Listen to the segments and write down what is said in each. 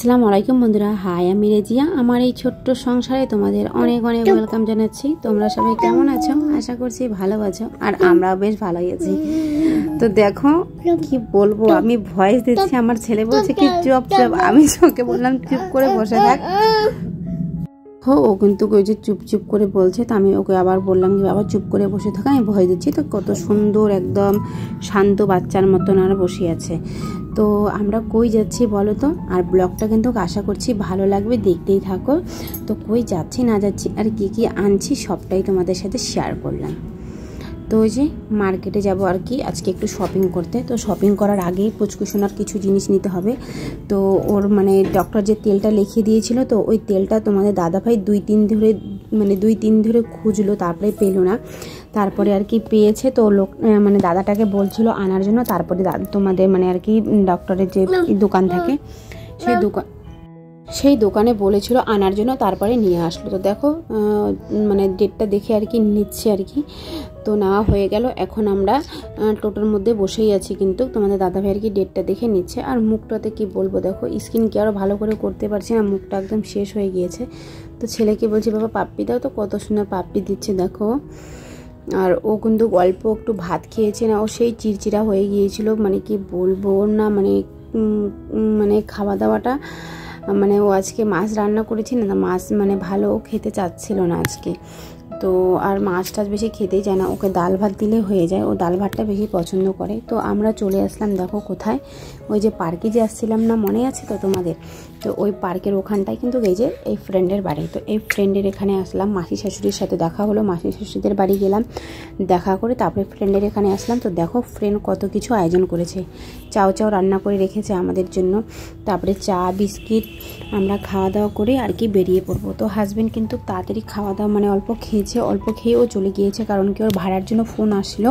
আসসালামু আলাইকুম বন্ধুরা, হাই আমি রেজিয়া। আমার এই ছোট্ট সংসারে তোমাদের অনেক অনেক ওয়েলকাম জানাচ্ছি। তোমরা সবাই কেমন আছো? আশা করছি ভালো আছো, আর আমরাও বেশ ভালোই আছি। তো দেখো কি বলবো, আমি ভয়েস দিচ্ছি, আমার ছেলে বলছে কি চুপ চুপ, আমি ওকে বললাম চুপ করে বসে থাক। ও কিন্তু ওই যে চুপ চুপ করে বলছে, তো আমি ওকে আবার বললাম যে বাবা চুপ করে বসে থাকা, আমি ভয় দিচ্ছি। তো কত সুন্দর একদম শান্ত বাচ্চার মতন আর বসে আছে। তো আমরা কই যাচ্ছি বলো তো? আর ব্লগটা কিন্তু আশা করছি ভালো লাগবে, দেখতেই থাকো। তো কই যাচ্ছি না যাচ্ছি আর কি কি আনছি সবটাই তোমাদের সাথে শেয়ার করলাম। তো ওই যে মার্কেটে যাব আর কি, আজকে একটু শপিং করতে। তো শপিং করার আগেই পুচকুসোনার কিছু জিনিস নিতে হবে। তো ওর মানে ডক্টর যে তেলটা লিখে দিয়েছিল, তো ওই তেলটা তোমাদের দাদাভাই দুই তিন ধরে খুঁজলো, তারপরে পেলো না। তারপরে আর কি পেয়েছে, তো লোক মানে দাদাটাকে বলছিল আনার জন্য। তারপরে তোমাদের মানে আর কি ডক্টরের যে দোকান থাকে সেই দোকানে বলেছিল আনার জন্য, তারপরে নিয়ে আসলো। তো দেখো মানে ডেটটা দেখে আর কি নিচ্ছে আর কি। তো নেওয়া হয়ে গেল। এখন আমরা টোটোর মধ্যে বসেই আছি, কিন্তু তোমাদের দাদাভাই আর কি ডেটটা দেখে নিচ্ছে। আর মুখটাতে কি বলবো, দেখো স্কিন কেয়ারও ভালো করে করতে পারছি না, মুখটা একদম শেষ হয়ে গিয়েছে। তো ছেলেকে বলছি বাবা পাপ্পি দাও, তো কত সুন্দর পাপ্পি দিচ্ছে দেখো। আর ও কিন্তু অল্প একটু ভাত খেয়েছে না, ও সেই চিড়চিড়া হয়ে গিয়েছিল, মানে কি বলবো না, মানে খাওয়া দাওয়াটা মানে ও আজকে মাছ রান্না করেছি না, মাছ মানে ভালো খেতে চাচ্ছিল না আজকে। তো আর মাছ টাছ বেশি খেতেই চায় না, ওকে ডাল ভাত দিলে হয়ে যায়, ও ডাল ভাতটা বেশি পছন্দ করে। তো আমরা চলে আসলাম দেখো কোথায়, ওই যে পার্কে যে আসছিলাম না, মনে আছে তো তোমাদের? তো ওই পার্কের ওখানটায় কিন্তু এই যে এই ফ্রেন্ডের বাড়ি। তো এই ফ্রেন্ডের এখানে আসলাম, মাসি শাশুড়ির সাথে দেখা হলো, মাসি শাশুড়িদের বাড়ি গেলাম, দেখা করে তারপরে ফ্রেন্ডের এখানে আসলাম। তো দেখো ফ্রেন্ড কত কিছু আয়োজন করেছে, চাও রান্না করে রেখেছে আমাদের জন্য। তারপরে চা বিস্কিট আমরা খাওয়া দাওয়া করে আর কি বেরিয়ে পড়বো। তো হাজব্যান্ড কিন্তু তাড়াতাড়ি খাওয়া দাওয়া মানে অল্প খেয়েও চলে গিয়েছে, কারণ কি ওর ভাড়ার জন্য ফোন আসলো,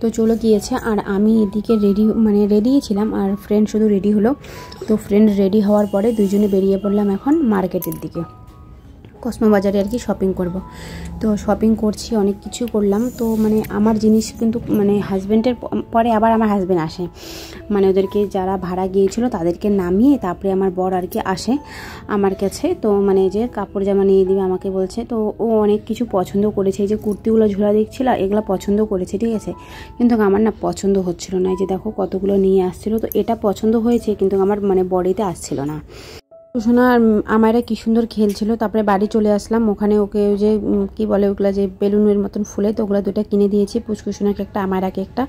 তো চলে গিয়েছে। আর আমি এদিকে রেডি ছিলাম, আর ফ্রেন্ড শুধু রেডি হলো। তো ফ্রেন্ড রেডি হওয়ার পরে দুইজনে বেরিয়ে পড়লাম এখন মার্কেটের দিকে, কসমো বাজারে আর কি শপিং করব। তো শপিং করছি, অনেক কিছু করলাম। তো মানে আমার জিনিস কিন্তু মানে হাজব্যান্ডের পরে আবার আমার হাজব্যান্ড আসে, মানে ওদেরকে যারা ভাড়া গিয়েছিল তাদেরকে নামিয়ে তারপরে আমার বর আর কি আসে আমার কাছে। তো মানে যে কাপড় জামা নিয়ে দিবে আমাকে বলছে। তো ও অনেক কিছু পছন্দ করেছে, এই যে কুর্তিগুলো ঝোলা দেখছিল এগুলো পছন্দ করেছে, ঠিক আছে, কিন্তু আমার না পছন্দ হচ্ছিল না। এই যে দেখো কতগুলো নিয়ে আসছিলো, তো এটা পছন্দ হয়েছে কিন্তু আমার মানে বডিতে আসছিল না। সোনা আর আমারা কি সুন্দর খেলছিল। তারপরে বাড়ি চলে আসলাম, ওখানে ওকে ওই যে কি বলে ওগুলা যে বেলুনের মতন ফুলে, তো ওগুলো দুটো কিনে দিয়েছি, পুচকুসোনাকে একটা আমারাকে একটা।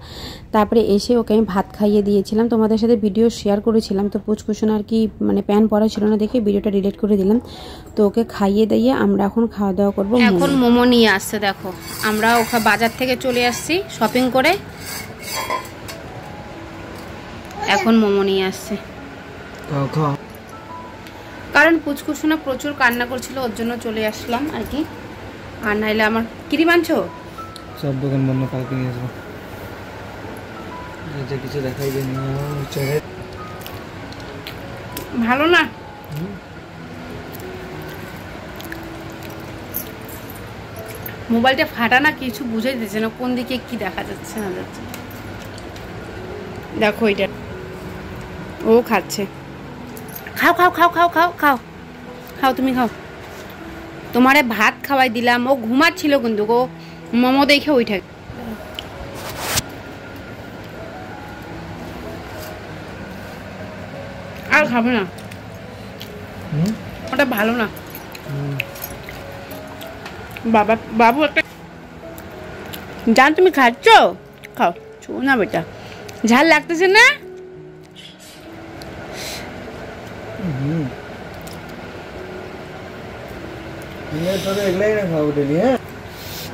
তারপরে এসে ওকে আমি ভাত খাইয়ে দিয়েছিলাম, তোমাদের সাথে ভিডিও শেয়ার করেছিলাম। তো পুচকুসোনা আর কি মানে প্যান পরা ছিল না দেখে ভিডিওটা ডিলিট করে দিলাম। তো ওকে খাইয়ে দিয়ে আমরা এখন খাওয়া দাওয়া করবো। এখন মোমো নিয়ে আসছে দেখো, আমরা ওখানে বাজার থেকে চলে আসছি শপিং করে, এখন মোমো নিয়ে আসছে। কারণ পুচকুসোনা প্রচুর কান্না করছিল, ওর জন্য চলে আসলাম আর কি। আর নাইলে আমার ক্রিম আনছো, সব দোকান বন্ধ, কালকে নিয়ে আসবো। যে কিছু দেখাই দেয়নি, ভালো না। মোবাইলটা ফাটা না, কিছু বুঝাই দিচ্ছে না কোন দিকে কি দেখা যাচ্ছে না যাচ্ছে। দেখো এটা ও খাচ্ছে, খাও খাও খাও খাও খাও খাও খাও, তুমি খাও। তোমারে ভাত খাওয়াই দিলাম, ও ঘুমাচ্ছিল কিন্তু ও মোমো দেখে ওইটা আর খাবে না, ওটা ভালো না। বাবু একটা জান, তুমি খাচ্ছ, খাও, ছো না বেটা, ঝাল লাগতেছে না?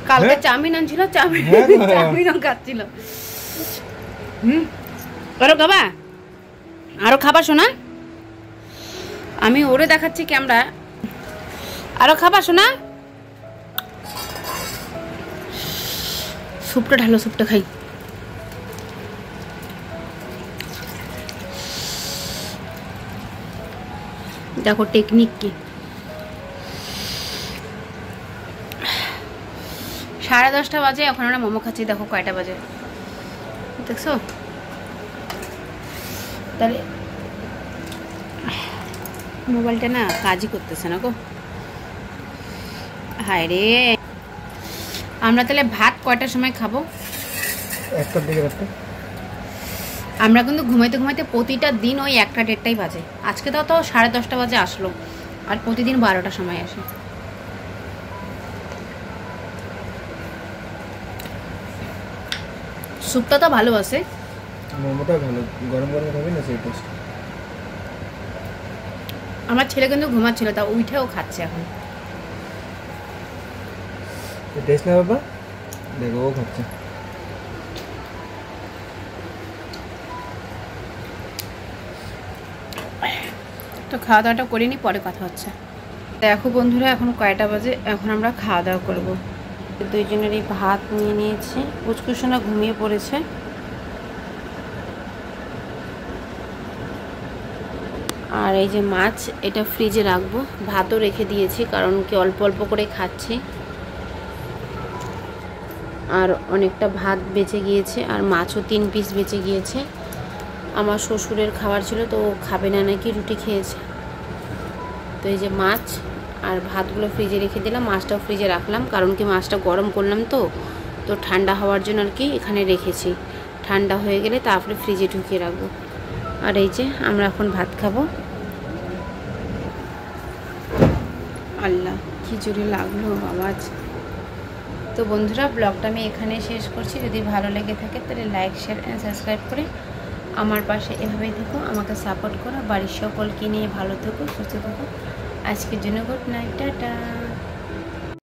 কালকে চাউমিন আনছিল, চাউমিনও খাচ্ছিল। আরো খাবা, আরো খাবা শোনা, আমি ওরে দেখাচ্ছি ক্যামেরা, আরো খাবা শোনা। স্যুপটা ঢালো, স্যুপটা খাই। দেখো টেকনিক কি, 10:30 বাজে, এখন আমরা মোমো খাচ্ছি। দেখো কয়টা বাজে দেখছো, তাহলে মোবাইলটা না কাজই করতেছে না গো। হায় রে, আমরা তাহলে ভাত কয়টার সময় খাবো? 1টার দিকে রাখতে। আমরা কিন্তু ঘুমাইতে ঘুমাইতে প্রতিটা দিন ওই 1টা 1:30টাই বাজে। আজকে তো 10:30 বাজে আসলো, আর প্রতিদিন 12টার সময় আসে। স্যুপটা তো ভালো আছে, মোমোটা ভালো, গরম গরম খাবি না সেই টেস্ট। আমার ছেলে কিন্তু ঘুমাচ্ছিল, তা উঠেও খাচ্ছে এখন। টেস্ট না বাবা, দেখো ও খাচ্ছে। তো খাওয়া দাওয়াটা করিনি, পরে কথা হচ্ছে। দেখো বন্ধুরা, এখন কয়টা বাজে, এখন আমরা খাওয়া দাওয়া করবো। দুইজনেরই ভাত নিয়ে নিয়েছি, কুচকুচোনা ঘুমিয়ে পড়েছে। আর এই যে মাছ, এটা ফ্রিজে রাখবো। ভাতও রেখে দিয়েছি, কারণ কি অল্প অল্প করে খাচ্ছি, আর অনেকটা ভাত বেঁচে গিয়েছে, আর মাছও 3 পিস বেঁচে গিয়েছে। আমার শ্বশুরের খাবার ছিল, তো ও খাবে না নাকি, রুটি খেয়েছে। তো এই যে মাছ আর ভাতগুলো ফ্রিজে রেখে দিলাম, মাছটাও ফ্রিজে রাখলাম, কারণ কি মাছটা গরম করলাম তো ঠান্ডা হওয়ার জন্য আর কি এখানে রেখেছি। ঠান্ডা হয়ে গেলে তারপরে ফ্রিজে ঢুকিয়ে রাখবো। আর এই যে আমরা এখন ভাত খাবো। আল্লাহ, কি জোরে লাগলো আওয়াজ। তো বন্ধুরা, ব্লগটা আমি এখানে শেষ করছি। যদি ভালো লেগে থাকে তাহলে লাইক, শেয়ার অ্যান্ড সাবস্ক্রাইব করে আমার পাশে এভাবেই থেকো, আমাকে সাপোর্ট করো। বাড়ির সকলকে নিয়ে ভালো থেকো, সুস্থ থেকো। আজকের জন্য গুড নাইট, টাটা।